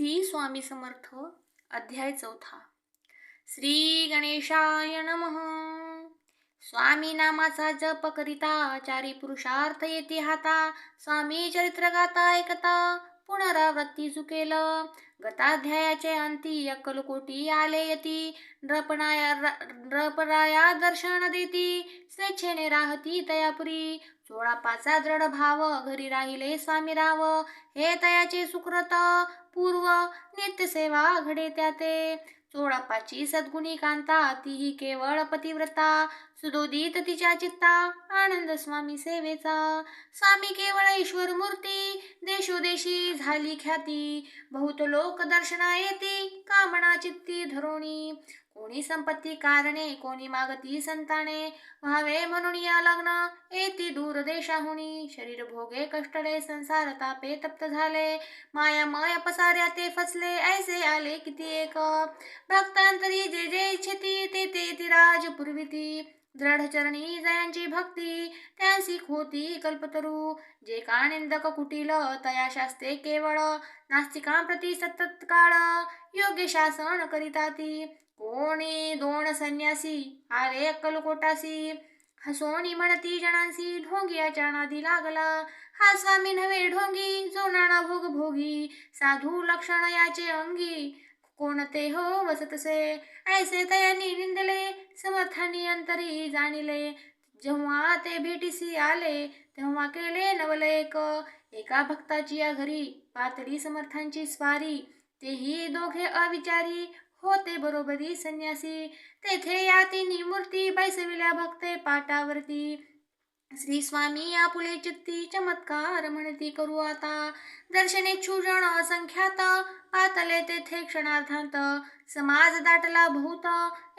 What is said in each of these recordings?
श्री स्वामी समर्थ अध्याय 4. श्री गणेशाय नमः. स्वामी नामाचा जप करिता चारी पुरुषार्थ येते हाता. स्वामी चरित्र गाता ऐकता पुनरावृत्ती चुकेल. गताध्यायाचे अंती अक्कलकोटी आले यती. नृपराया दर्शन देती स्वेच्छेने राहती तयापुरी. 16 दृढ भाव घरी राहिले स्वामी राव. हे तयाचे सुकृत पूर्व नित्य सेवा घडे त्याते. 16 सद्गुणी कांता तीही केवळ पतिव्रता. सुदोदित तिच्या चित्ता आनंद स्वामी सेवेचा. स्वामी केवळ ईश्वर मूर्ती देशोदेशी झाली ख्याती. बहुत लोक दर्शना येती कामना चित्ती धरोणी. कोणी संपत्ती कारणे कोणी मागती संताने. व्हावे म्हणून या लग्न येती दूर देशाहुनी. शरीर भोगे कष्टले संसार तापे तप्त झाले. मायामय पसाऱ्या ते फसले ऐसे आले किती एक. भक्तांतरी जे जे इच्छिती ते ते राज पुरविती. दृढ चरणी जयांची भक्ती त्यांसी होती कल्पतरू. जे का निंदक कुटील तया शास्ते केवळ. नास्तिकांप्रती सतत काळ योग्य शासन करिताती. कोणी 2 संन्यासी आले अक्कलकोटासी. हसोनी म्हणती जणांसी ढोंगियाच्या नादी लागला. हा स्वामी नव्हे ढोंगी जो नाना भोग भोगी. साधू लक्षण याचे अंगी कोणते हो वसतसे. ऐसे तयांनी निंदले समर्थांनी अंतरी जाणिले. जेव्हा ते भेटीसी आले तेव्हा केले नवलेक. एका भक्ताची या घरी पातळी समर्थांची स्वारी. तेही दोघे अविचारी होते बरोबरी संन्यासी. तेथे या तिन्ही मूर्ती बैसविल्या भक्ते पाटावरती. श्री स्वामी आपुले चित्ती चमत्कार म्हणती करू आता. दर्शनेच्छू जण असंख्यात पातले तेथे क्षणार्धांत. समाज दाटला बहुत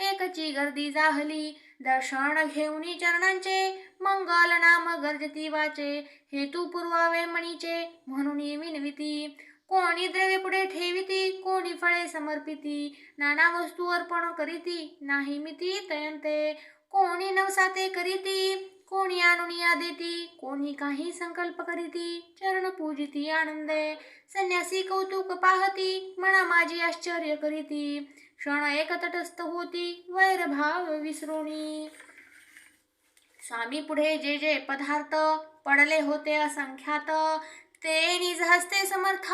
एकची गर्दी जाहली. दर्शन घेऊनी चरणांचे मंगल नाम गर्जती वाचे. हेतू पुरवावे मणीचे म्हणून विनविती. कोणी द्रव्य पुढे ठेविती कोणी फळे समर्पिती. नाना वस्तू अर्पण करीती नाही मिती तयंते. कोणी नवसाते करीती कोणी आणुनिया देती. कोणी काही संकल्प करीती चरण पूजिती आनंदे. संन्यासी कौतुक पाहती मना माझी आश्चर्य करीती. क्षण एक तटस्थ होती वैरभाव विसरुणी. स्वामी पुढे जे जे पदार्थ पडले होते असंख्यात. ते निज हस्ते समर्थ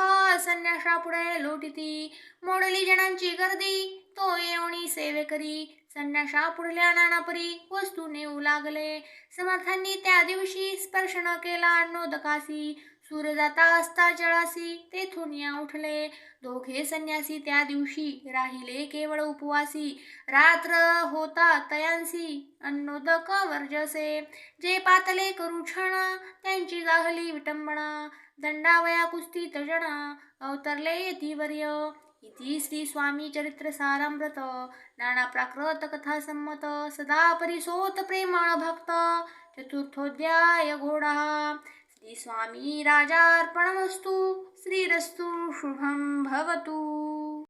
संन्यासा पुढे लोटिती. मोडली जणांची गर्दी तो येऊनी सेवे करी. संन्यासा पुढल्या नानापरी वस्तू नेऊ लागले. समर्थांनी त्या दिवशी स्पर्श न केला अन्नोदकासी. सूर जाता असता जळासी तेथून या उठले. दोघे संन्यासी त्या दिवशी राहिले केवळ उपवासी. रात्र होता तयांसी अन्नोदक वर्जसे. जे पातले करू क्षण त्यांची जाहली विटंबना. दंडावया कुस्ती तजना अवतरले यतीवर्य. इति श्री स्वामी चरित्र सारामृत. नाना प्राकृत कथा संमत. सदा परिसोत प्रेमळ भक्त. चतुर्थोऽध्याय घोडा. श्री स्वामी राजार्पणमस्तु. श्रीरस्तु शुभं भवतु.